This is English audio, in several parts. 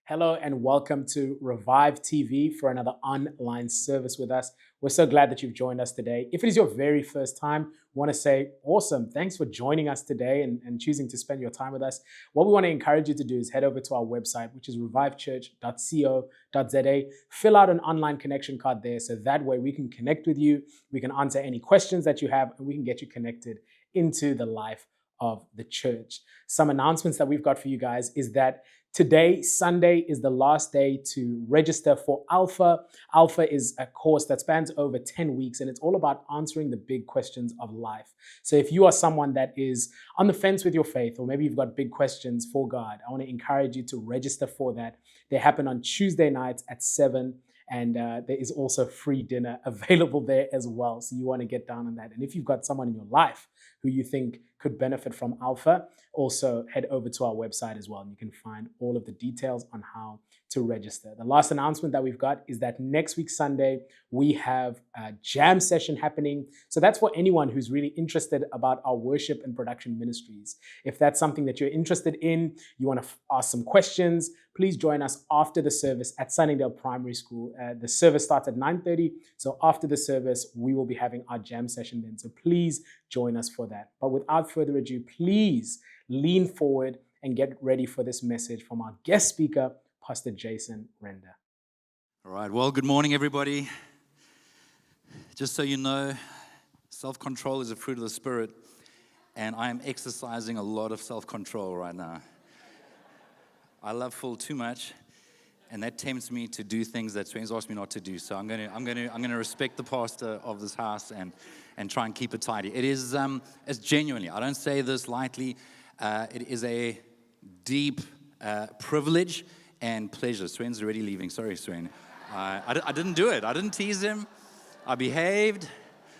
Hello and welcome to Revive TV for another online service with us. We're so glad that you've joined us today. If it is your very first time, we want to say awesome. Thanks for joining us today and choosing to spend your time with us. What we want to encourage you to do is head over to our website, which is revivechurch.co.za. Fill out an online connection card there so that way we can connect with you, we can answer any questions that you have, and we can get you connected into the life of the church. Some announcements that we've got for you guys is that today, Sunday, is the last day to register for Alpha. Alpha is a course that spans over 10 weeks, and it's all about answering the big questions of life. So if you are someone that is on the fence with your faith, or maybe you've got big questions for God, I want to encourage you to register for that. They happen on Tuesday nights at 7. And there is also free dinner available there as well. So you want to get down on that. And if you've got someone in your life who you think could benefit from Alpha, also head over to our website as well. And you can find all of the details on how to register. The last announcement that we've got is that next week, Sunday, we have a jam session happening. So that's for anyone who's really interested about our worship and production ministries. If that's something that you're interested in, you want to ask some questions, please join us after the service at Sunningdale Primary School. The service starts at 9:30. So after the service, we will be having our jam session then. So please join us for that. But without further ado, please lean forward and get ready for this message from our guest speaker, Pastor Jason Render. All right, well, good morning, everybody. Just so you know, self-control is a fruit of the Spirit, and I am exercising a lot of self-control right now. I love full too much, and that tempts me to do things that Sven's asked me not to do. So I'm gonna respect the pastor of this house and try and keep it tidy. It is it's genuinely, I don't say this lightly. It is a deep privilege and pleasure. Sven's already leaving. Sorry, Sven. I didn't do it. I didn't tease him. I behaved.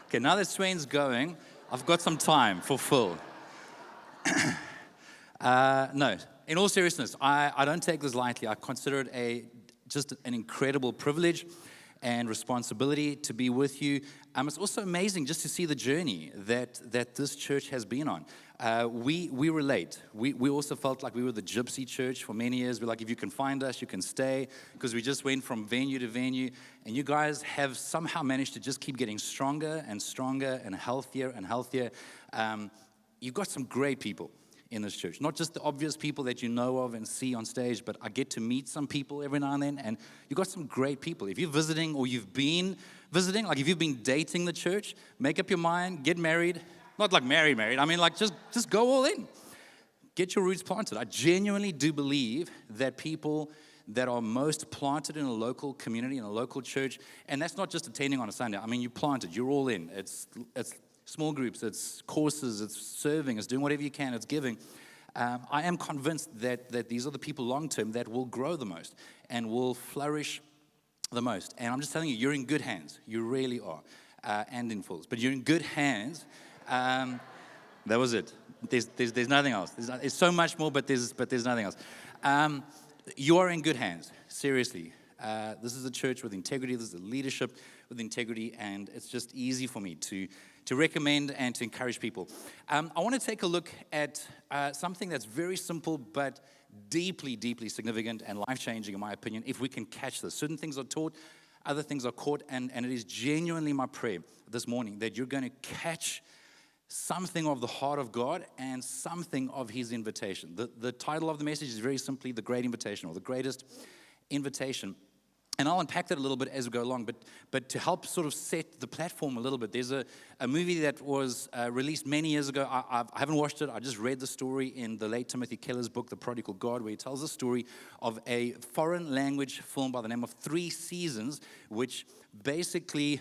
Okay, now that Sven's going, I've got some time for full. No, in all seriousness, I don't take this lightly. I consider it just an incredible privilege and responsibility to be with you. It's also amazing just to see the journey that this church has been on. We relate. We also felt like we were the gypsy church for many years. We're like, if you can find us, you can stay, because we just went from venue to venue. And you guys have somehow managed to just keep getting stronger and stronger and healthier and healthier. You've got some great people in this church, not just the obvious people that you know of and see on stage, but I get to meet some people every now and then, and you've got some great people. If you're visiting or you've been visiting, like if you've been dating the church, make up your mind, get married. Not like married, I mean like just go all in. Get your roots planted. I genuinely do believe that people that are most planted in a local community, in a local church, and that's not just attending on a Sunday. I mean, you planted, you're all in. It's small groups, it's courses, it's serving, it's doing whatever you can, it's giving. I am convinced that these are the people long-term that will grow the most and will flourish the most. And I'm just telling you, you're in good hands. You really are. And in fulls. But you're in good hands. That was it. There's nothing else. There's so much more, but there's nothing else. You are in good hands, seriously. This is a church with integrity. This is a leadership with integrity, and it's just easy for me to recommend and to encourage people. I want to take a look at something that's very simple but deeply, deeply significant and life-changing, in my opinion, if we can catch this. Certain things are taught, other things are caught, and it is genuinely my prayer this morning that you're going to catch something of the heart of God and something of His invitation. The title of the message is very simply The Great Invitation, or The Greatest Invitation. And I'll unpack that a little bit as we go along, but to help sort of set the platform a little bit, there's a movie that was released many years ago. I haven't watched it. I just read the story in the late Timothy Keller's book, The Prodigal God, where he tells the story of a foreign language film by the name of 3 Seasons, which basically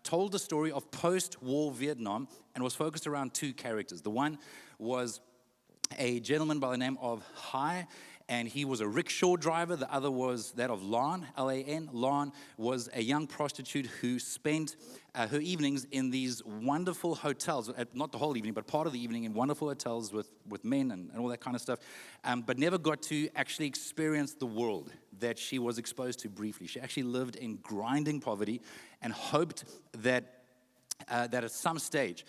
told the story of post-war Vietnam and was focused around 2 characters. The one was a gentleman by the name of Hai, and he was a rickshaw driver. The other was that of Lan, L-A-N. Lan was a young prostitute who spent her evenings in these wonderful hotels, not the whole evening, but part of the evening in wonderful hotels with men and all that kind of stuff, but never got to actually experience the world that she was exposed to briefly. She actually lived in grinding poverty and hoped that at some stage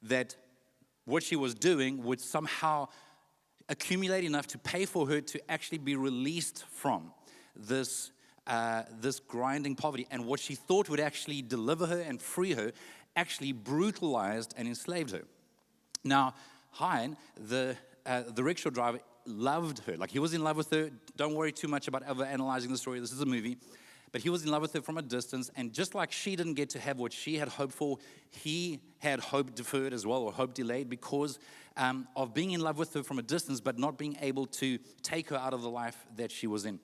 that what she was doing would somehow accumulate enough to pay for her to actually be released from this grinding poverty. And what she thought would actually deliver her and free her actually brutalized and enslaved her. Now, Hein, the rickshaw driver, loved her. Like, he was in love with her. Don't worry too much about overanalyzing the story. This is a movie. But he was in love with her from a distance, and just like she didn't get to have what she had hoped for, he had hope deferred as well, or hope delayed, because of being in love with her from a distance, but not being able to take her out of the life that she was in.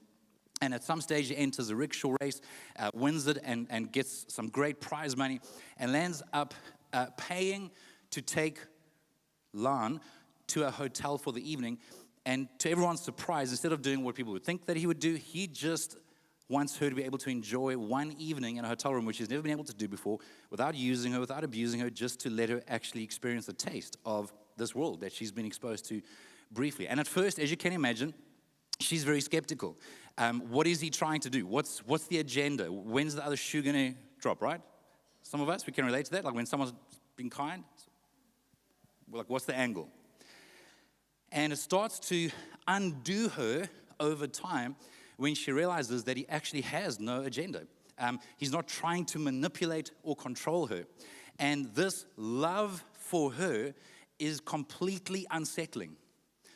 And at some stage, he enters a rickshaw race, wins it, and gets some great prize money, and lands up paying to take Lan to a hotel for the evening. And to everyone's surprise, instead of doing what people would think that he would do, he just wants her to be able to enjoy one evening in a hotel room, which she's never been able to do before, without using her, without abusing her, just to let her actually experience the taste of this world that she's been exposed to briefly. And at first, as you can imagine, she's very skeptical. What is he trying to do? What's the agenda? When's the other shoe going to drop, right? Some of us, we can relate to that. Like when someone's been kind, we're like, what's the angle? And it starts to undo her over time when she realizes that he actually has no agenda. He's not trying to manipulate or control her. And this love for her is completely unsettling,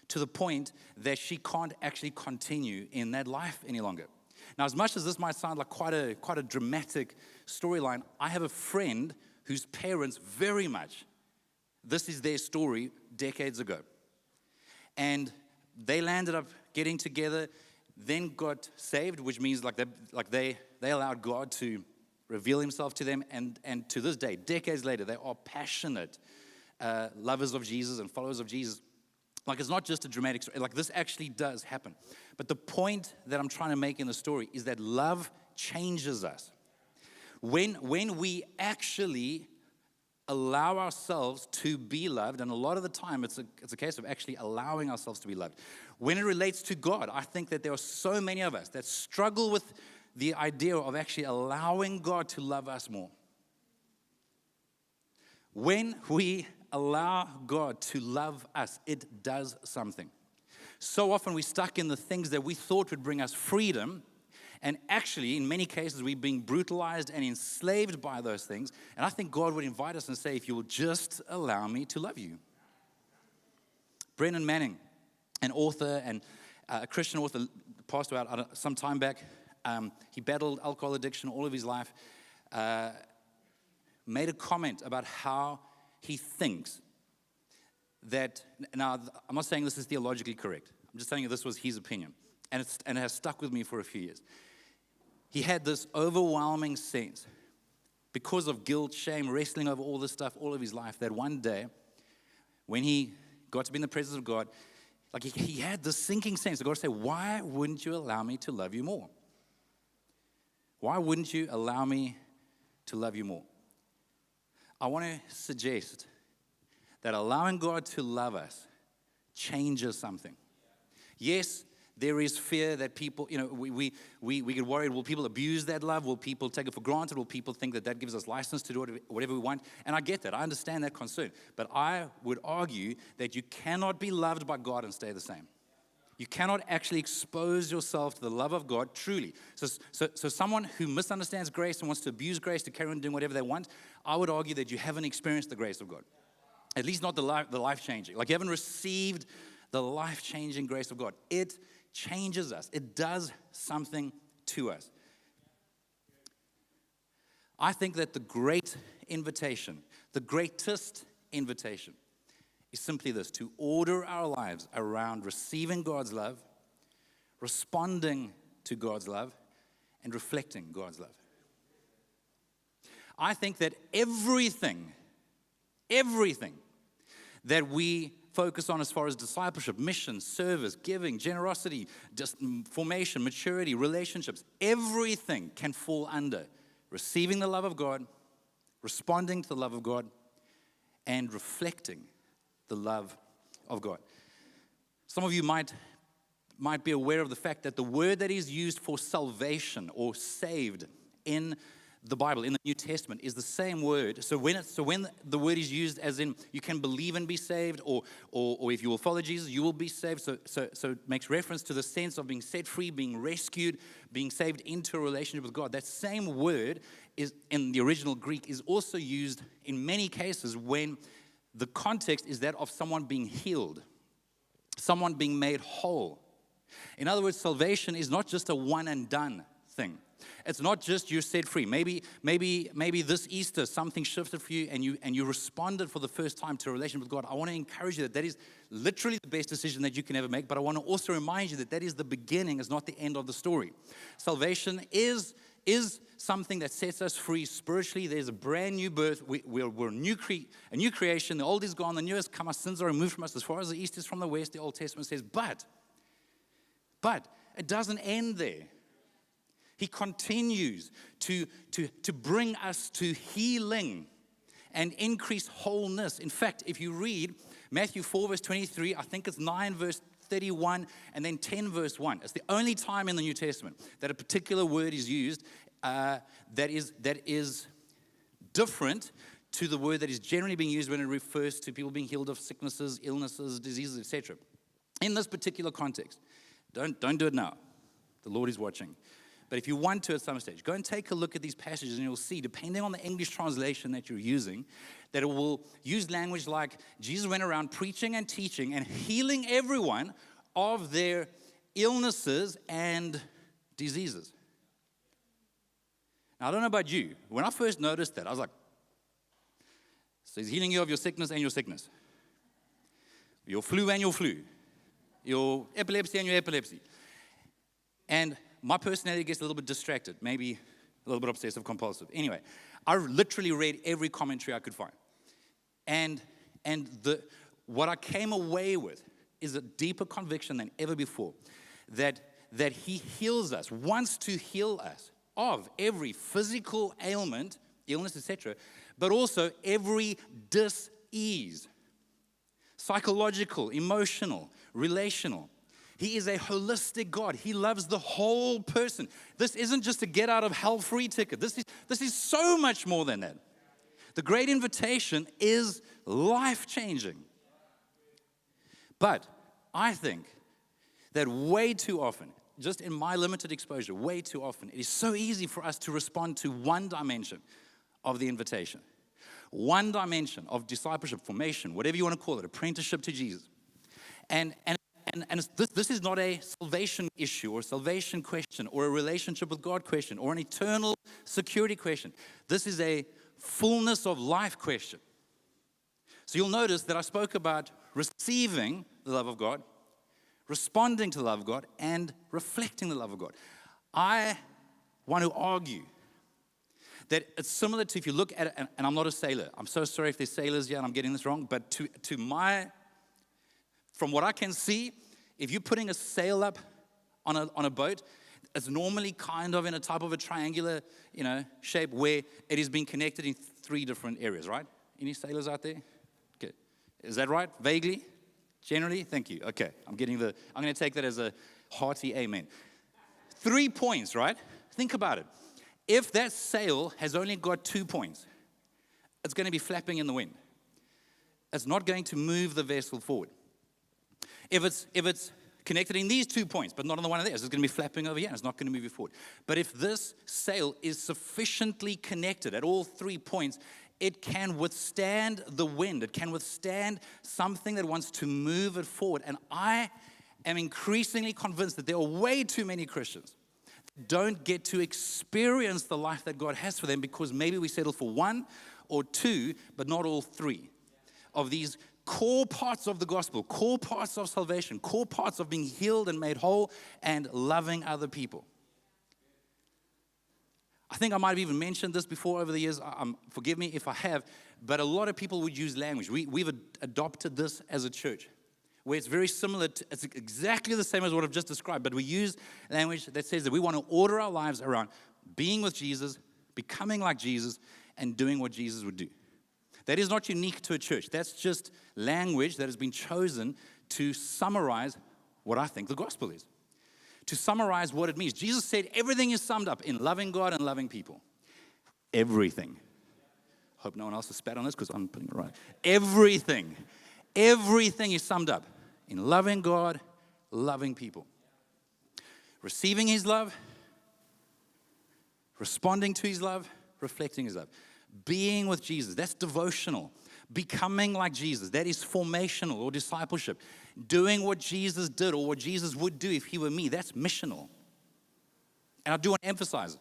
to the point that she can't actually continue in that life any longer. Now, as much as this might sound like quite a dramatic storyline, I have a friend whose parents very much, this is their story decades ago. And they landed up getting together, then got saved, which means they allowed God to reveal himself to them. And to this day, decades later, they are passionate lovers of Jesus and followers of Jesus. Like, it's not just a dramatic story. Like, this actually does happen. But the point that I'm trying to make in the story is that love changes us. When we actually allow ourselves to be loved, and a lot of the time it's a case of actually allowing ourselves to be loved. When it relates to God, I think that there are so many of us that struggle with the idea of actually allowing God to love us more. When we allow God to love us, it does something. So often we're stuck in the things that we thought would bring us freedom, and actually, in many cases, we're being brutalized and enslaved by those things. And I think God would invite us and say, if you will just allow me to love you. Brennan Manning, an author and a Christian author, passed away some time back. He battled alcohol addiction all of his life. Made a comment about how he thinks that, now I'm not saying this is theologically correct. I'm just telling you this was his opinion. And it has stuck with me for a few years. He had this overwhelming sense, because of guilt, shame, wrestling over all this stuff all of his life, that one day, when he got to be in the presence of God, like he had this sinking sense of God to say, why wouldn't you allow me to love you more? Why wouldn't you allow me to love you more? I want to suggest that allowing God to love us changes something. Yes, there is fear that people, we get worried. Will people abuse that love? Will people take it for granted? Will people think that gives us license to do whatever we want? And I get that. I understand that concern. But I would argue that you cannot be loved by God and stay the same. You cannot actually expose yourself to the love of God truly. So someone who misunderstands grace and wants to abuse grace to carry on doing whatever they want, I would argue that you haven't experienced the grace of God. At least not the life-changing. Like, you haven't received the life-changing grace of God. It changes us. It does something to us. I think that the great invitation, the greatest invitation, is simply this: to order our lives around receiving God's love, responding to God's love, and reflecting God's love. I think that everything that we focus on as far as discipleship, mission, service, giving, generosity, just formation, maturity, relationships, everything can fall under receiving the love of God, responding to the love of God, and reflecting the love of God. Some of you might be aware of the fact that the word that is used for salvation or saved in the Bible, in the New Testament, is the same word. So when the word is used as in you can believe and be saved, or if you will follow Jesus, you will be saved. So it makes reference to the sense of being set free, being rescued, being saved into a relationship with God. That same word is in the original Greek is also used in many cases when the context is that of someone being healed, someone being made whole. In other words, salvation is not just a one and done thing. It's not just you're set free. Maybe this Easter something shifted for you and you responded for the first time to a relationship with God. I want to encourage you that is literally the best decision that you can ever make. But I want to also remind you that is the beginning, is not the end of the story. Salvation is something that sets us free spiritually. There's a brand new birth. We're a new creation. The old is gone. The new has come. Our sins are removed from us. As far as the east is from the west, the Old Testament says. But it doesn't end there. He continues to bring us to healing and increase wholeness. In fact, if you read Matthew 4, verse 23, I think it's 9, verse 31, and then 10, verse 1. It's the only time in the New Testament that a particular word is used that is different to the word that is generally being used when it refers to people being healed of sicknesses, illnesses, diseases, etc. In this particular context, don't do it now. The Lord is watching. But if you want to at some stage, go and take a look at these passages and you'll see, depending on the English translation that you're using, that it will use language like Jesus went around preaching and teaching and healing everyone of their illnesses and diseases. Now, I don't know about you. When I first noticed that, I was like, so he's healing you of your sickness and your sickness, your flu and your flu, your epilepsy and your epilepsy. And my personality gets a little bit distracted, maybe a little bit obsessive compulsive. Anyway, I literally read every commentary I could find. And what I came away with is a deeper conviction than ever before that he heals us, wants to heal us of every physical ailment, illness, etc., but also every dis-ease, psychological, emotional, relational. He is a holistic God. He loves the whole person. This isn't just a get out of hell free ticket. This is so much more than that. The great invitation is life-changing. But I think that way too often, just in my limited exposure, way too often, it is so easy for us to respond to one dimension of the invitation. One dimension of discipleship, formation, whatever you want to call it, apprenticeship to Jesus. And this is not a salvation issue or a salvation question or a relationship with God question or an eternal security question. This is a fullness of life question. So you'll notice that I spoke about receiving the love of God, responding to the love of God, and reflecting the love of God. I want to argue that it's similar to, if you look at it, and I'm not a sailor. I'm so sorry if there's sailors here and I'm getting this wrong, but from what I can see, if you're putting a sail up on a boat, it's normally kind of in a type of a triangular, shape where it is being connected in 3 different areas, right? Any sailors out there? Okay. Is that right? Vaguely? Generally? Thank you. Okay. I'm going to take that as a hearty amen. 3 points, right? Think about it. If that sail has only got 2 points, it's going to be flapping in the wind. It's not going to move the vessel forward. If it's connected in these 2 points, but not on the one of theirs, it's going to be flapping over here, and it's not going to move you forward. But if this sail is sufficiently connected at all 3 points, it can withstand the wind. It can withstand something that wants to move it forward. And I am increasingly convinced that there are way too many Christians that don't get to experience the life that God has for them because maybe we settle for 1 or 2, but not all 3 of these core parts of the gospel, core parts of salvation, core parts of being healed and made whole and loving other people. I think I might have even mentioned this before over the years. Forgive me if I have, but a lot of people would use language. We've adopted this as a church, where it's very similar to, it's exactly the same as what I've just described, but we use language that says that we want to order our lives around being with Jesus, becoming like Jesus, and doing what Jesus would do. That is not unique to a church. That's just language that has been chosen to summarize what I think the gospel is, to summarize what it means. Jesus said everything is summed up in loving God and loving people. everything. Hope no one else has spat on this because I'm putting it right. Everything. Everything is summed up in loving God, loving people. Receiving His love, responding to His love, reflecting His love. Being with Jesus, that's devotional. Becoming like Jesus, that is formational or discipleship. Doing what Jesus did or what Jesus would do if He were me, that's missional. And I do want to emphasize it.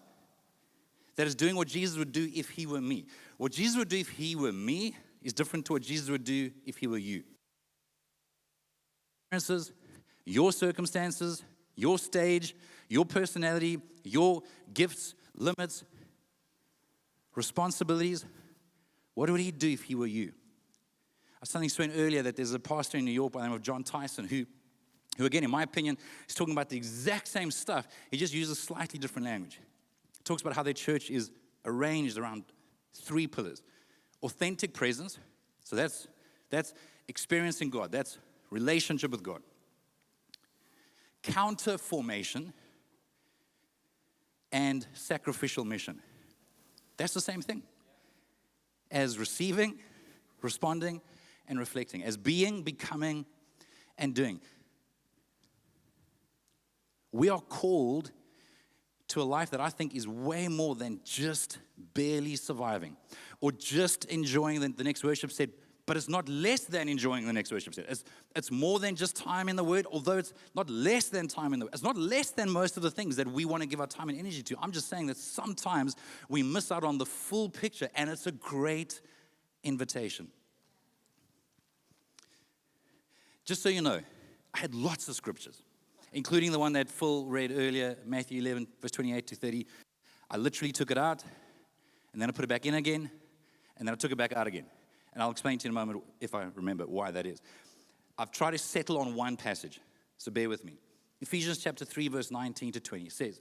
That is doing what Jesus would do if He were me. What Jesus would do if He were me is different to what Jesus would do if He were you. Your circumstances, your stage, your personality, your gifts, limits, responsibilities. What would He do if He were you? I was telling Sven earlier that there's a pastor in New York by the name of John Tyson who again, in my opinion, is talking about the exact same stuff. He just uses slightly different language. He talks about how their church is arranged around 3 pillars. Authentic presence, so that's experiencing God. That's relationship with God. Counter formation and sacrificial mission. That's the same thing as receiving, responding, and reflecting, as being, becoming, and doing. We are called to a life that I think is way more than just barely surviving or just enjoying the next worship set, but it's not less than enjoying the next worship set. It's more than just time in the Word, although it's not less than time in the Word. It's not less than most of the things that we want to give our time and energy to. I'm just saying that sometimes we miss out on the full picture, and it's a great invitation. Just so you know, I had lots of scriptures, including the one that Phil read earlier, Matthew 11, verse 28 to 30. I literally took it out, and then I put it back in again, and then I took it back out again. And I'll explain to you in a moment, if I remember, why that is. I've tried to settle on one passage, so bear with me. Ephesians chapter 3, verse 19 to 20 says,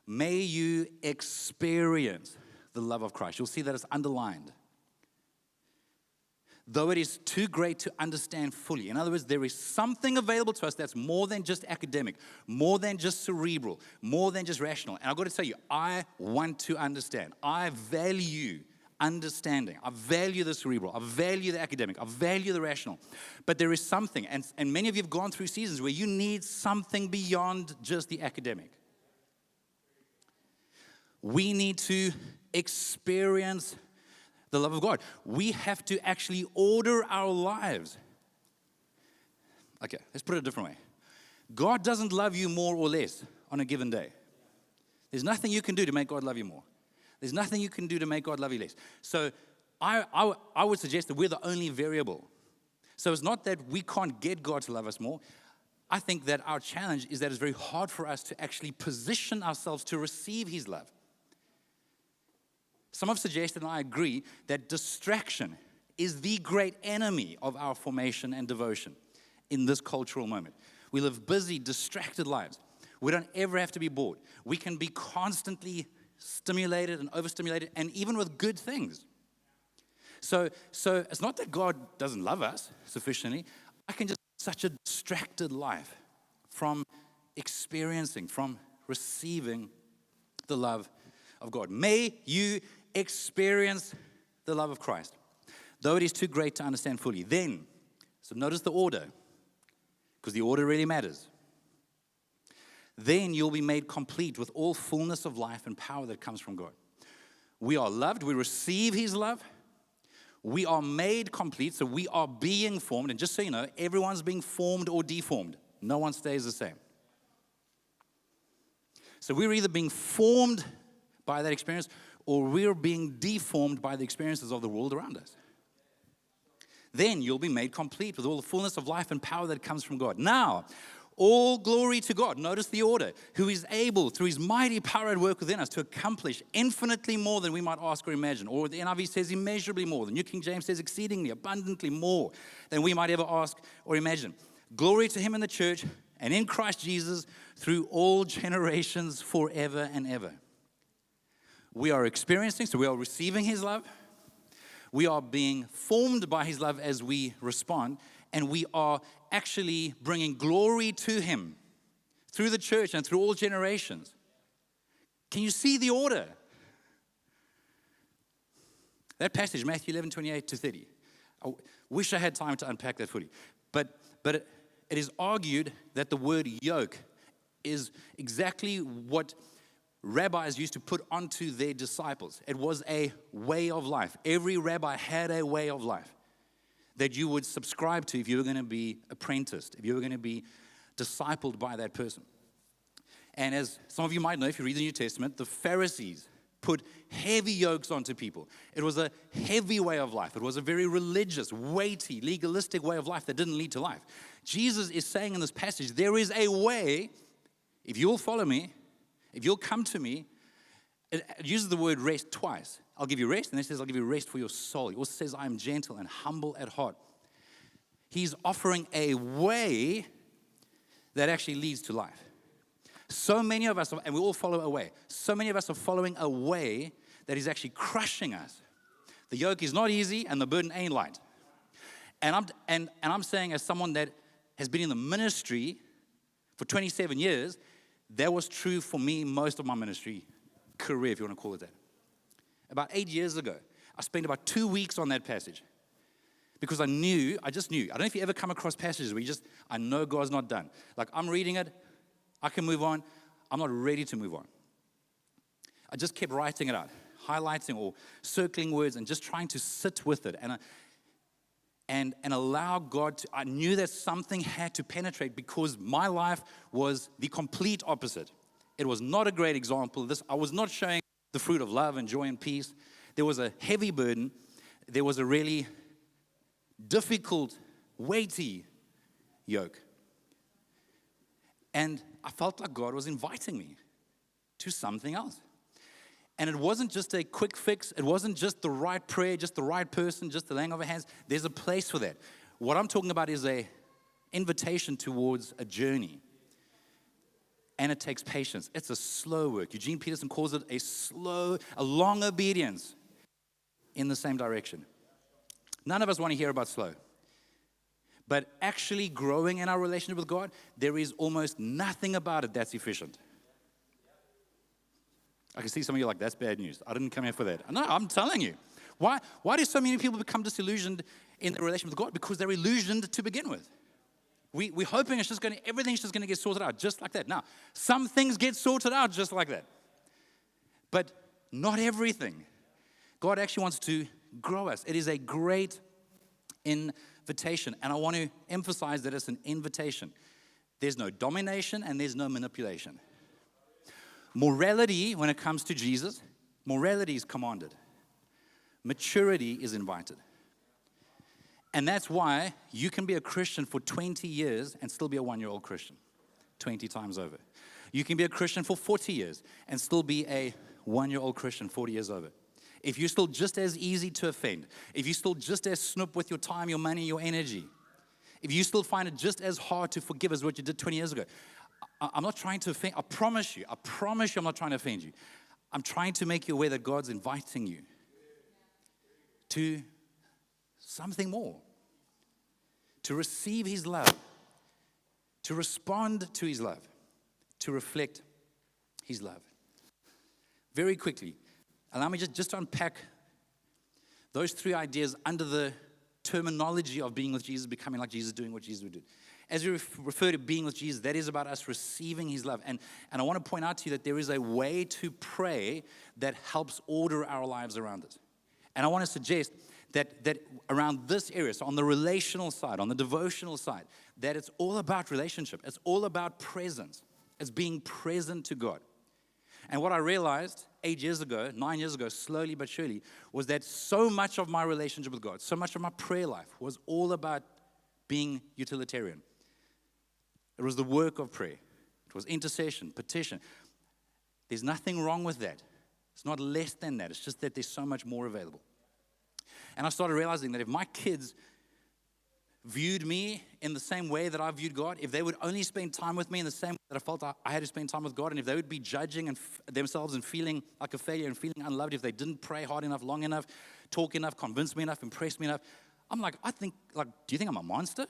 may you experience the love of Christ. You'll see that it's underlined. Though it is too great to understand fully. In other words, there is something available to us that's more than just academic, more than just cerebral, more than just rational. And I've got to tell you, I want to understand. I value understanding. I value the cerebral. I value the academic. I value the rational. But there is something, and many of you have gone through seasons where you need something beyond just the academic. We need to experience the love of God. We have to actually order our lives. Okay, let's put it a different way. God doesn't love you more or less on a given day. There's nothing you can do to make God love you more. There's nothing you can do to make God love you less. So I would suggest that we're the only variable. So it's not that we can't get God to love us more. I think that our challenge is that it's very hard for us to actually position ourselves to receive His love. Some have suggested, and I agree, that distraction is the great enemy of our formation and devotion in this cultural moment. We live busy, distracted lives. We don't ever have to be bored. We can be constantly stimulated and overstimulated, and even with good things. So it's not that God doesn't love us sufficiently. I can just have such a distracted life from experiencing, from receiving the love of God. May you experience the love of Christ, though it is too great to understand fully. Then, so notice the order, because the order really matters. Then you'll be made complete with all fullness of life and power that comes from God. We are loved. We receive His love. We are made complete, so we are being formed. And just so you know, everyone's being formed or deformed. No one stays the same. So we're either being formed by that experience, or we're being deformed by the experiences of the world around us. Then you'll be made complete with all the fullness of life and power that comes from God. Now, all glory to God. Notice the order. Who is able, through His mighty power at work within us, to accomplish infinitely more than we might ask or imagine. Or the NIV says immeasurably more. The New King James says exceedingly, abundantly more than we might ever ask or imagine. Glory to Him in the church and in Christ Jesus through all generations forever and ever. We are experiencing, so we are receiving His love. We are being formed by His love as we respond. And we are actually bringing glory to Him through the church and through all generations. Can you see the order? That passage, Matthew 11:28-30. I wish I had time to unpack that fully. But it is argued that the word yoke is exactly what rabbis used to put onto their disciples. It was a way of life. Every rabbi had a way of life that you would subscribe to if you were going to be apprenticed, if you were going to be discipled by that person. And as some of you might know, if you read the New Testament, the Pharisees put heavy yokes onto people. It was a heavy way of life. It was a very religious, weighty, legalistic way of life that didn't lead to life. Jesus is saying in this passage, there is a way, if you'll follow me, if you'll come to me, it uses the word rest twice. I'll give you rest, and then it says, I'll give you rest for your soul. It also says, I am gentle and humble at heart. He's offering a way that actually leads to life. So many of us, and we all follow a way, so many of us are following a way that is actually crushing us. The yoke is not easy, and the burden ain't light. And I'm saying, as someone that has been in the ministry for 27 years, that was true for me most of my ministry career, if you want to call it that. About 8 years ago, I spent about 2 weeks on that passage because I just knew. I don't know if you ever come across passages where I know God's not done. Like, I'm reading it, I can move on. I'm not ready to move on. I just kept writing it out, highlighting or circling words and just trying to sit with it and allow God to. I knew that something had to penetrate because my life was the complete opposite. It was not a great example. I was not showing the fruit of love and joy and peace. There was a heavy burden. There was a really difficult, weighty yoke. And I felt like God was inviting me to something else. And it wasn't just a quick fix. It wasn't just the right prayer, just the right person, just the laying of hands. There's a place for that. What I'm talking about is an invitation towards a journey. And it takes patience. It's a slow work. Eugene Peterson calls it a long obedience in the same direction. None of us want to hear about slow. But actually growing in our relationship with God, there is almost nothing about it that's efficient. I can see some of you like, that's bad news. I didn't come here for that. No, I'm telling you. Why do so many people become disillusioned in their relationship with God? Because they're illusioned to begin with. We're hoping everything's just going to get sorted out just like that. Now, some things get sorted out just like that. But not everything. God actually wants to grow us. It is a great invitation. And I want to emphasize that it's an invitation. There's no domination and there's no manipulation. Morality, when it comes to Jesus, morality is commanded. Maturity is invited. And that's why you can be a Christian for 20 years and still be a 1-year-old Christian 20 times over. You can be a Christian for 40 years and still be a 1-year-old Christian 40 years over. If you're still just as easy to offend, if you're still just as snoop with your time, your money, your energy, if you still find it just as hard to forgive as what you did 20 years ago, I'm not trying to offend. I promise you I'm not trying to offend you. I'm trying to make you aware that God's inviting you to something more, to receive His love, to respond to His love, to reflect His love. Very quickly, allow me just to unpack those 3 ideas under the terminology of being with Jesus, becoming like Jesus, doing what Jesus would do. As we refer to being with Jesus, that is about us receiving His love. And I want to point out to you that there is a way to pray that helps order our lives around us. And I want to suggest that around this area, so on the relational side, on the devotional side, that it's all about relationship. It's all about presence. It's being present to God. And what I realized 9 years ago, slowly but surely, was that so much of my relationship with God, so much of my prayer life was all about being utilitarian. It was the work of prayer. It was intercession, petition. There's nothing wrong with that. It's not less than that. It's just that there's so much more available. And I started realizing that if my kids viewed me in the same way that I viewed God, if they would only spend time with me in the same way that I felt I had to spend time with God, and if they would be judging themselves and feeling like a failure and feeling unloved if they didn't pray hard enough, long enough, talk enough, convince me enough, impress me enough, I'm like, do you think I'm a monster?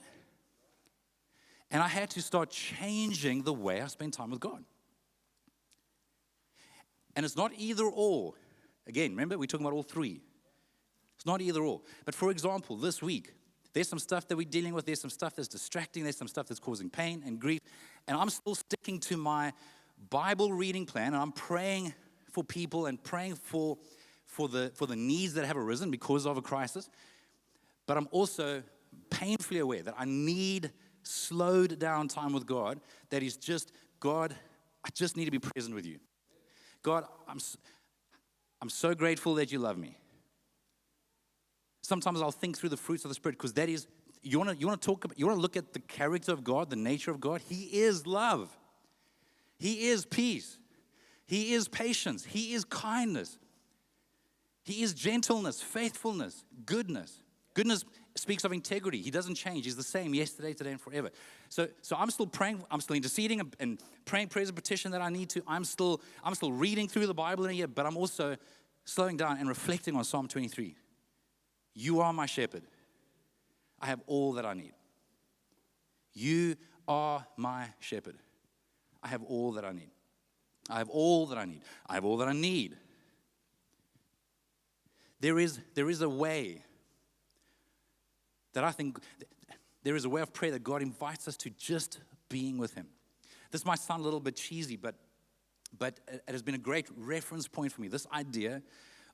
And I had to start changing the way I spend time with God. And it's not either or. Again, remember, we're talking about all 3. It's not either or. But for example, this week, there's some stuff that we're dealing with. There's some stuff that's distracting. There's some stuff that's causing pain and grief. And I'm still sticking to my Bible reading plan. And I'm praying for people and praying for the needs that have arisen because of a crisis. But I'm also painfully aware that I need slowed down time with God. That is just, God, I just need to be present with you. God, I'm so grateful that you love me. Sometimes I'll think through the fruits of the Spirit, because that is, you want to look at the character of God, the nature of God. He is love. He is peace. He is patience. He is kindness. He is gentleness, faithfulness, goodness. Goodness speaks of integrity. He doesn't change. He's the same yesterday, today, and forever. So I'm still praying. I'm still interceding and praying prayers of petition that I need to. I'm still reading through the Bible in a year, but I'm also slowing down and reflecting on Psalm 23. You are my shepherd. I have all that I need. You are my shepherd. I have all that I need. I have all that I need. I have all that I need. There is a way that I think, there is a way of prayer that God invites us to just being with Him. This might sound a little bit cheesy, but it has been a great reference point for me. This idea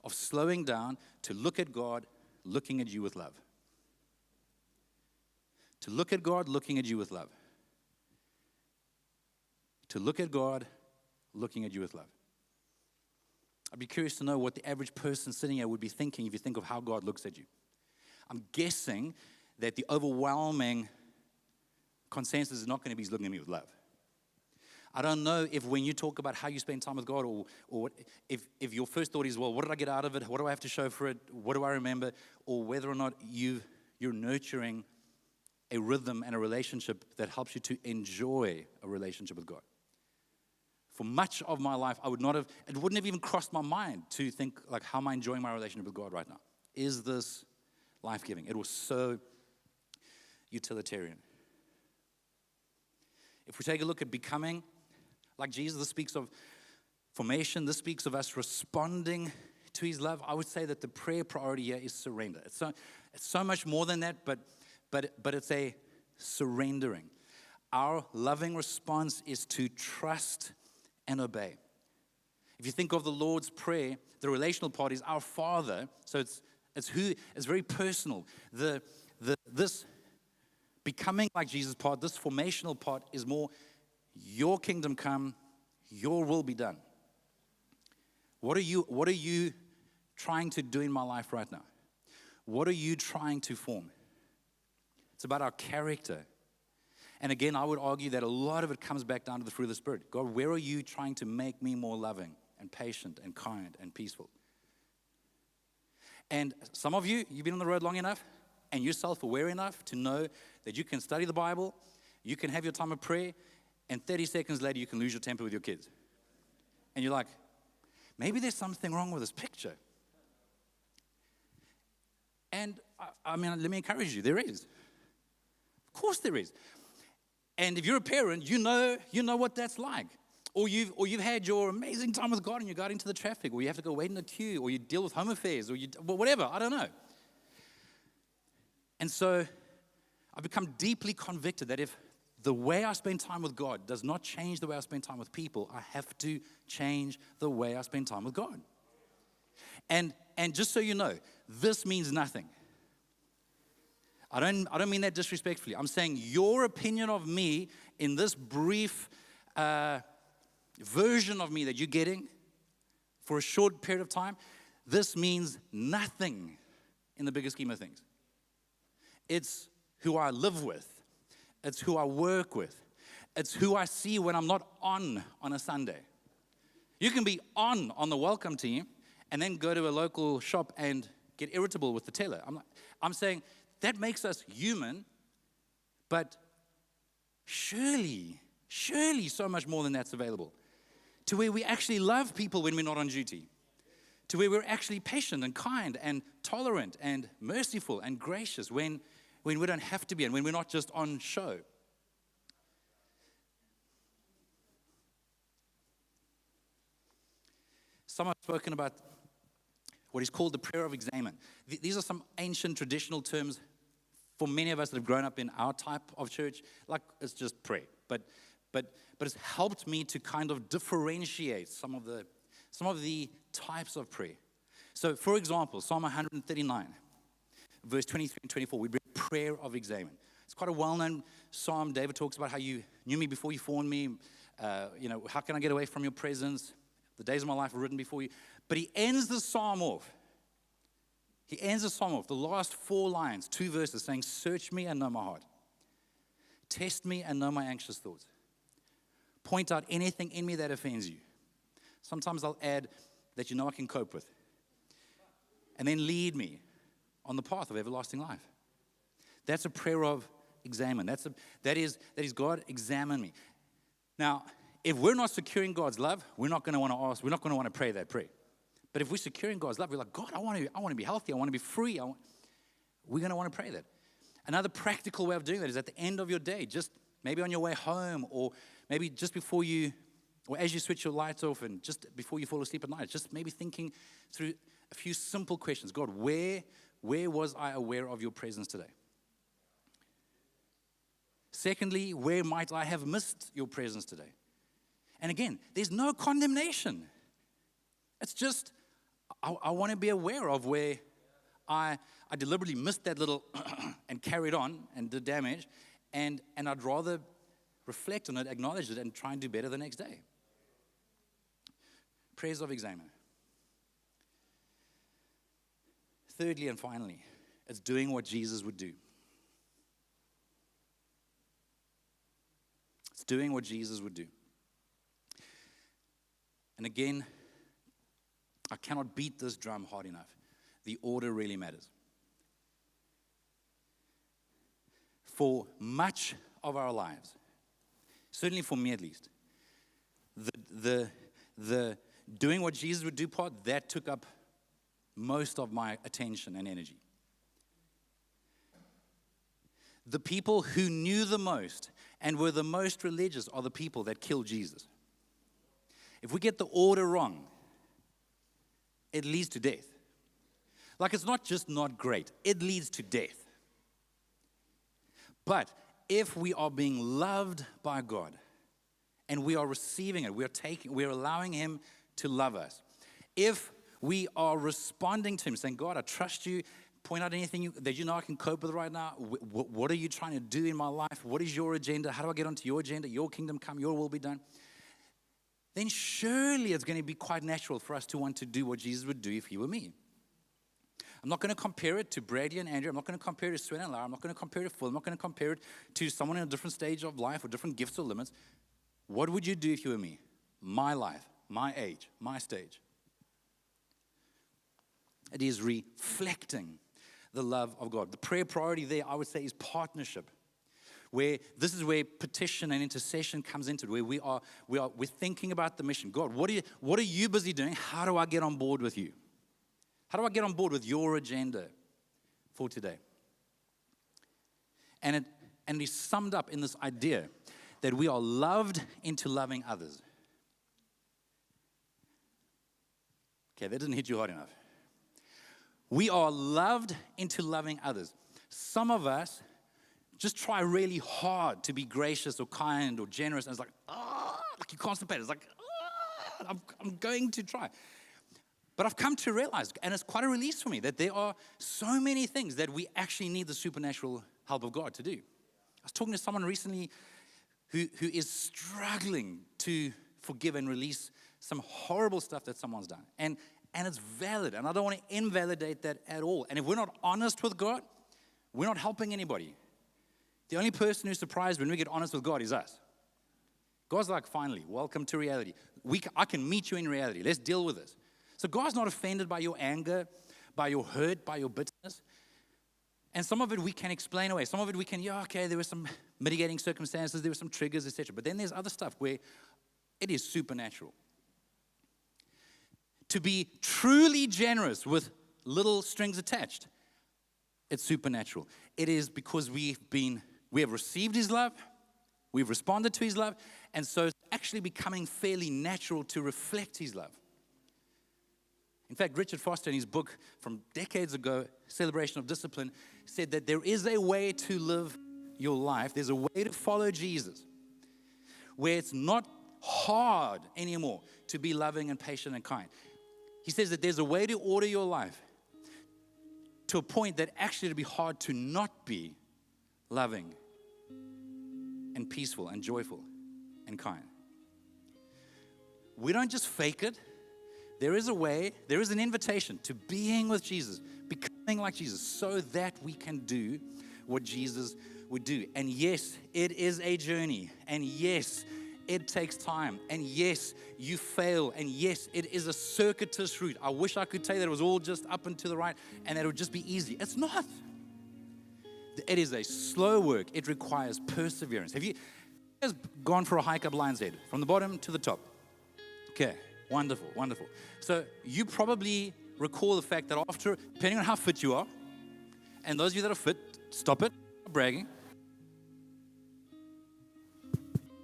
of slowing down to look at God, looking at you with love. To look at God, looking at you with love. To look at God, looking at you with love. I'd be curious to know what the average person sitting here would be thinking if you think of how God looks at you. I'm guessing that the overwhelming consensus is not going to be He's looking at me with love. I don't know if when you talk about how you spend time with God, or if your first thought is, well, what did I get out of it? What do I have to show for it? What do I remember? Or whether or not you're nurturing a rhythm and a relationship that helps you to enjoy a relationship with God. For much of my life, it wouldn't have even crossed my mind to think, like, how am I enjoying my relationship with God right now? Is this life-giving? It was so utilitarian. If we take a look at becoming like Jesus, this speaks of formation. This speaks of us responding to His love. I would say that the prayer priority here is surrender. It's so much more than that, but it's a surrendering. Our loving response is to trust and obey. If you think of the Lord's Prayer, the relational part is our Father. So it's very personal. This becoming like Jesus part, this formational part, is more your kingdom come, your will be done. What are you trying to do in my life right now? What are you trying to form? It's about our character. And again, I would argue that a lot of it comes back down to the fruit of the Spirit. God, where are you trying to make me more loving and patient and kind and peaceful? And some of you've been on the road long enough and you're self-aware enough to know that you can study the Bible, you can have your time of prayer, and 30 seconds later you can lose your temper with your kids. And you're like, maybe there's something wrong with this picture. And I mean, let me encourage you, there is. Of course there is. And if you're a parent, you know what that's like. Or you've had your amazing time with God and you got into the traffic, or you have to go wait in a queue, or you deal with home affairs, or whatever, I don't know. And so I've become deeply convicted that if the way I spend time with God does not change the way I spend time with people, I have to change the way I spend time with God. And just so you know, this means nothing. I don't mean that disrespectfully. I'm saying your opinion of me in this brief version of me that you're getting for a short period of time, this means nothing in the bigger scheme of things. It's who I live with. It's who I work with. It's who I see when I'm not on a Sunday. You can be on the welcome team and then go to a local shop and get irritable with the teller. I'm saying that makes us human, but surely so much more than that's available. To where we actually love people when we're not on duty. To where we're actually patient and kind and tolerant and merciful and gracious when we don't have to be and when we're not just on show. Some have spoken about what is called the prayer of examen. These are some ancient traditional terms for many of us that have grown up in our type of church. Like, it's just pray. But it's helped me to kind of differentiate some of the types of prayer. So, for example, Psalm 139, verse 23 and 24, we bring prayer of examen. It's quite a well-known psalm. David talks about how you knew me before you formed me. How can I get away from your presence? The days of my life are written before you. But he ends the psalm off. The last 4 lines, 2 verses, saying, search me and know my heart. Test me and know my anxious thoughts. Point out anything in me that offends you. Sometimes I'll add that I can cope with. And then lead me on the path of everlasting life. That's a prayer of examine. That is God, examine me. Now, if we're not securing God's love, we're not going to want to ask, we're not going to want to pray that prayer. But if we're securing God's love, we're like, God, I want to be healthy, I want to be free. We're going to want to pray that. Another practical way of doing that is at the end of your day, just maybe on your way home, or maybe just before you, or as you switch your lights off and just before you fall asleep at night, just maybe thinking through a few simple questions. God, where was I aware of your presence today? Secondly, where might I have missed your presence today? And again, there's no condemnation. It's just, I want to be aware of where I deliberately missed that little and carried on and did damage, and I'd rather reflect on it, acknowledge it, and try and do better the next day. Prayers of examine. Thirdly and finally, it's doing what Jesus would do. It's doing what Jesus would do. And again, I cannot beat this drum hard enough. The order really matters. For much of our lives, certainly for me at least, the doing what Jesus would do part, that took up most of my attention and energy. The people who knew the most and were the most religious are the people that killed Jesus. If we get the order wrong, it leads to death. Like, it's not just not great, it leads to death. But if we are being loved by God and we are receiving it, we're allowing Him to love us. If we are responding to Him, saying, God, I trust you, point out anything that I can cope with right now. What are you trying to do in my life? What is your agenda? How do I get onto your agenda? Your kingdom come, your will be done. Then surely it's going to be quite natural for us to want to do what Jesus would do if He were me. I'm not going to compare it to Brady and Andrew. I'm not going to compare it to Sven and Lara. I'm not going to compare it to Phil. I'm not going to compare it to someone in a different stage of life with different gifts or limits. What would you do if you were me? My life, my age, my stage. It is reflecting the love of God. The prayer priority there, I would say, is partnership. Where this is where petition and intercession comes into it, where we're thinking about the mission. God, what are you busy doing? How do I get on board with you? How do I get on board with your agenda for today? And it is summed up in this idea that we are loved into loving others. Okay, that didn't hit you hard enough. We are loved into loving others. Some of us just try really hard to be gracious or kind or generous, and it's like you constipate. It's like, I'm going to try. But I've come to realize, and it's quite a release for me, that there are so many things that we actually need the supernatural help of God to do. I was talking to someone recently who is struggling to forgive and release some horrible stuff that someone's done. And it's valid, and I don't want to invalidate that at all. And if we're not honest with God, we're not helping anybody. The only person who's surprised when we get honest with God is us. God's like, finally, welcome to reality. I can meet you in reality. Let's deal with this. So God's not offended by your anger, by your hurt, by your bitterness. And some of it we can explain away. Some of it we can, there were some mitigating circumstances, there were some triggers, etc. But then there's other stuff where it is supernatural. To be truly generous with little strings attached, it's supernatural. It is because we have received His love, we've responded to His love, and so it's actually becoming fairly natural to reflect His love. In fact, Richard Foster, in his book from decades ago, Celebration of Discipline, said that there is a way to live your life. There's a way to follow Jesus where it's not hard anymore to be loving and patient and kind. He says that there's a way to order your life to a point that actually it'll be hard to not be loving and peaceful and joyful and kind. We don't just fake it. There is a way, there is an invitation to being with Jesus, becoming like Jesus, so that we can do what Jesus would do. And yes, it is a journey. And yes, it takes time. And yes, you fail. And yes, it is a circuitous route. I wish I could tell you that it was all just up and to the right and that it would just be easy. It's not. It is a slow work. It requires perseverance. Have you guys gone for a hike up Lion's Head from the bottom to the top? Okay. Wonderful, wonderful. So you probably recall the fact that after, depending on how fit you are, and those of you that are fit, stop it, not bragging.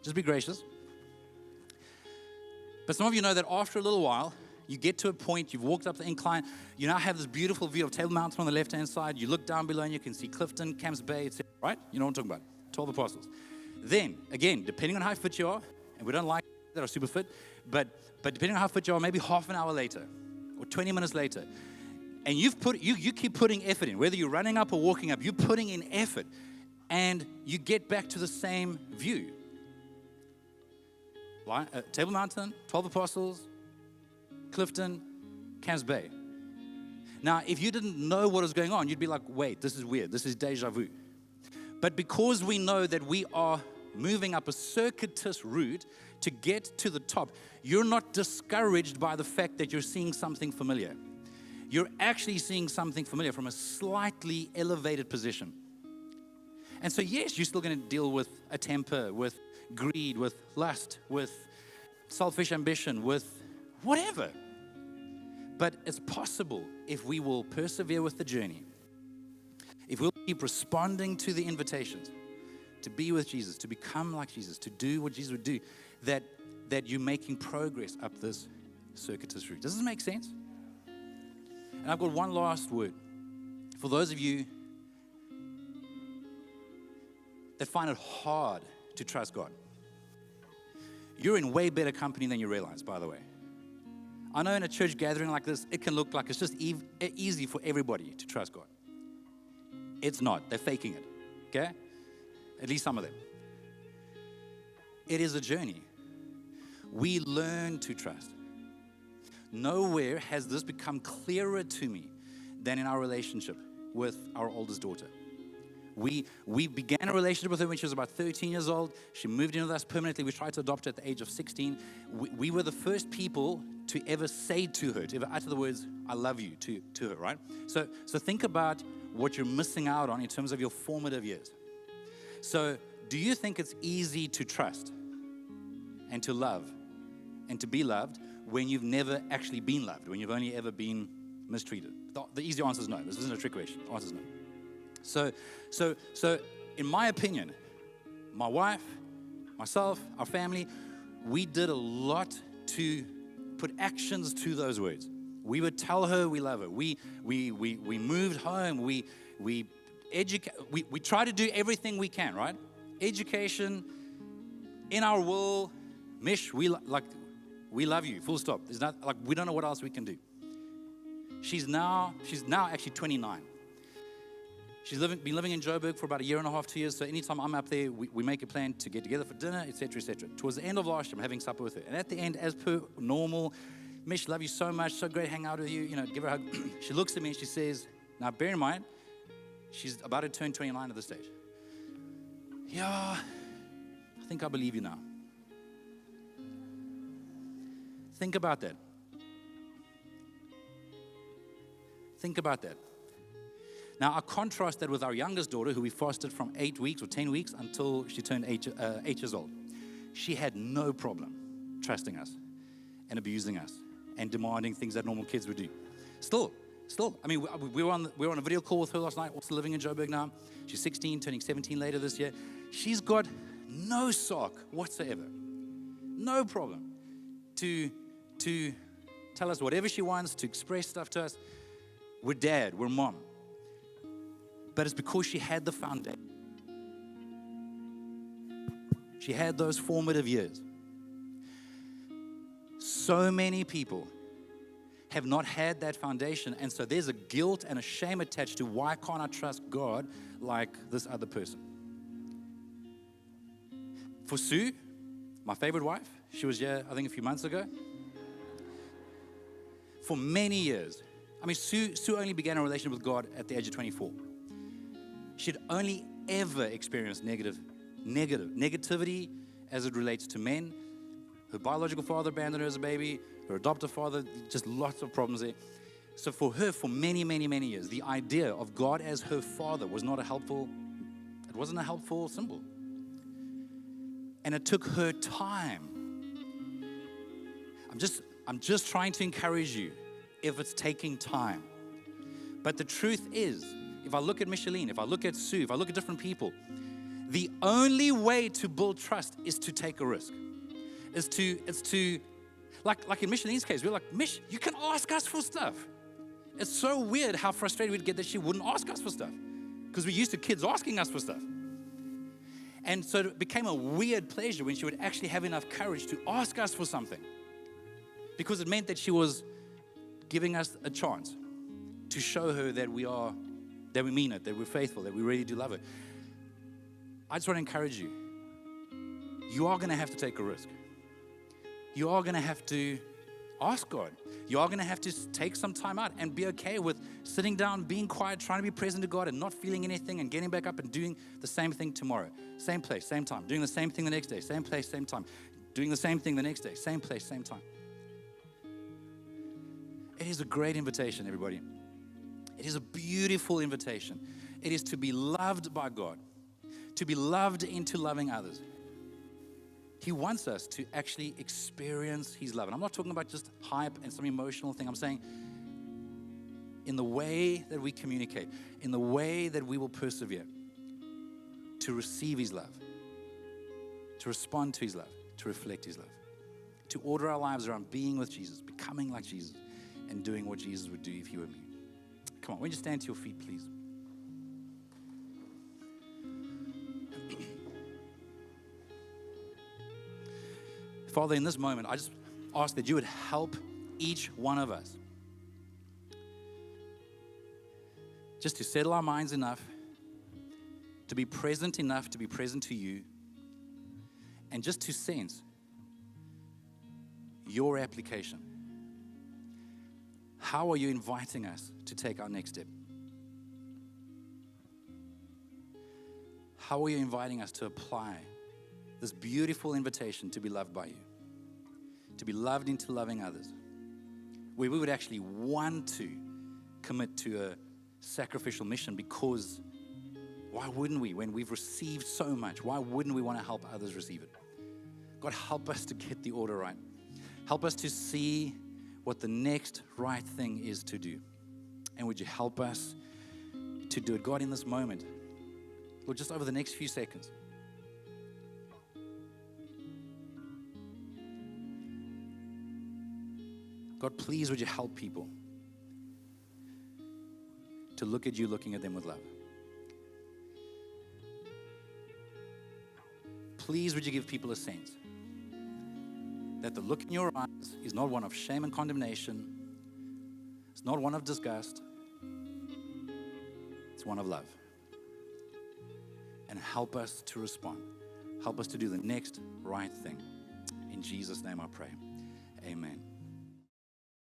Just be gracious. But some of you know that after a little while, you get to a point, you've walked up the incline, you now have this beautiful view of Table Mountain on the left-hand side, you look down below and you can see Clifton, Camps Bay, etc., right? You know what I'm talking about, 12 apostles. Then, again, depending on how fit you are, and we don't like that are super fit, but depending on how fit you are, maybe half an hour later or 20 minutes later, and you keep putting effort in, whether you're running up or walking up, you're putting in effort, and you get back to the same view. Table Mountain, 12 apostles, Clifton, Camps Bay. Now, if you didn't know what was going on, you'd be like, wait, this is weird. This is deja vu. But because we know that we are moving up a circuitous route to get to the top, you're not discouraged by the fact that you're seeing something familiar. You're actually seeing something familiar from a slightly elevated position. And so, yes, you're still going to deal with a temper, with greed, with lust, with selfish ambition, with whatever. But it's possible if we will persevere with the journey, if we'll keep responding to the invitations, to be with Jesus, to become like Jesus, to do what Jesus would do, that you're making progress up this circuitous route. Does this make sense? And I've got one last word. For those of you that find it hard to trust God, you're in way better company than you realize, by the way. I know in a church gathering like this, it can look like it's just easy for everybody to trust God. It's not. They're faking it, okay? At least some of them. It is a journey. We learn to trust. Nowhere has this become clearer to me than in our relationship with our oldest daughter. We began a relationship with her when she was about 13 years old. She moved in with us permanently. We tried to adopt her at the age of 16. We were the first people to ever say to her, to ever utter the words, I love you, to her, right? So think about what you're missing out on in terms of your formative years. So do you think it's easy to trust and to love and to be loved when you've never actually been loved, when you've only ever been mistreated? The easy answer is no. This isn't a trick question. The answer is no. So in my opinion, my wife, myself, our family, we did a lot to put actions to those words. We would tell her we love her. We moved home. We try to do everything we can, right? Education, in our will, Mish, we love you, full stop. There's not, we don't know what else we can do. She's now actually 29. She's been living in Joburg for about 1.5 years, 2 years. So anytime I'm up there, we make a plan to get together for dinner, etc., etc. Towards the end of last year, I'm having supper with her. And at the end, as per normal, Mish, love you so much, so great hang out with you, give her a hug. She looks at me and she says, now bear in mind, she's about to turn 29 at this stage. Yeah, I think I believe you now. Think about that. Think about that. Now, I contrast that with our youngest daughter, who we fostered from 8 weeks or 10 weeks until she turned 8 years old. She had no problem trusting us and abusing us and demanding things that normal kids would do. Still. I mean, we were on a video call with her last night, also living in Joburg now. She's 16, turning 17 later this year. She's got no sock whatsoever. No problem to tell us whatever she wants, to express stuff to us. We're dad, we're mom. But it's because she had the foundation. She had those formative years. So many people have not had that foundation, and so there's a guilt and a shame attached to why can't I trust God like this other person. For Sue, my favorite wife, she was here, I think, a few months ago. For many years, I mean, Sue only began a relationship with God at the age of 24. She'd only ever experienced negativity as it relates to men. Her biological father abandoned her as a baby. Her adoptive father, just lots of problems there. So for her, for many, many, many years, the idea of God as her father was not it wasn't a helpful symbol. And it took her time. I'm just trying to encourage you if it's taking time. But the truth is, if I look at Micheline, if I look at Sue, if I look at different people, the only way to build trust is to take a risk. It's to like in Micheline's case, we're like, Mich, you can ask us for stuff. It's so weird how frustrated we'd get that she wouldn't ask us for stuff, because we're used to kids asking us for stuff. And so it became a weird pleasure when she would actually have enough courage to ask us for something, because it meant that she was giving us a chance to show her that we mean it, that we're faithful, that we really do love her. I just want to encourage you. You are going to have to take a risk. You are going to have to ask God. You are going to have to take some time out and be okay with sitting down, being quiet, trying to be present to God and not feeling anything, and getting back up and doing the same thing tomorrow. Same place, same time. Doing the same thing the next day. Same place, same time. Doing the same thing the next day. Same place, same time. It is a great invitation, everybody. It is a beautiful invitation. It is to be loved by God, to be loved into loving others. He wants us to actually experience His love. And I'm not talking about just hype and some emotional thing. I'm saying in the way that we communicate, in the way that we will persevere to receive His love, to respond to His love, to reflect His love, to order our lives around being with Jesus, becoming like Jesus, and doing what Jesus would do if He were me. Come on, would you stand to your feet, please? Father, in this moment, I just ask that you would help each one of us just to settle our minds enough, to be present enough to be present to you, and just to sense your application. How are you inviting us to take our next step? How are you inviting us to apply this beautiful invitation to be loved by you, to be loved into loving others, where we would actually want to commit to a sacrificial mission? Because why wouldn't we? When we've received so much, why wouldn't we want to help others receive it? God, help us to get the order right. Help us to see what the next right thing is to do. And would you help us to do it? God, in this moment, Lord, just over the next few seconds, God, please would you help people to look at you, looking at them with love. Please would you give people a sense that the look in your eyes is not one of shame and condemnation. It's not one of disgust. It's one of love. And help us to respond. Help us to do the next right thing. In Jesus' name I pray. Amen.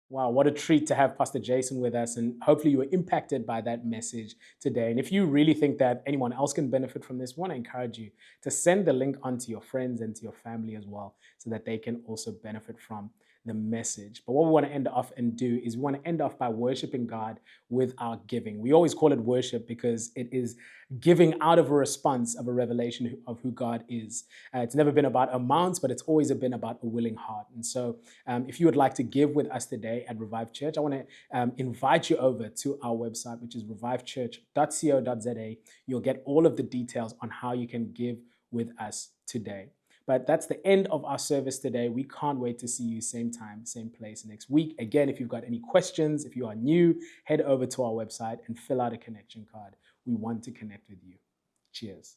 Wow, what a treat to have Pastor Jason with us, and hopefully you were impacted by that message today. And if you really think that anyone else can benefit from this, I want to encourage you to send the link on to your friends and to your family as well, so that they can also benefit from the message. But what we want to end off and do is we want to end off by worshiping God with our giving. We always call it worship because it is giving out of a response of a revelation of who God is. It's never been about amounts, but it's always been about a willing heart. And so if you would like to give with us today at Revive Church, I want to invite you over to our website, which is revivechurch.co.za. You'll get all of the details on how you can give with us today. But that's the end of our service today. We can't wait to see you same time, same place next week. Again, if you've got any questions, if you are new, head over to our website and fill out a connection card. We want to connect with you. Cheers.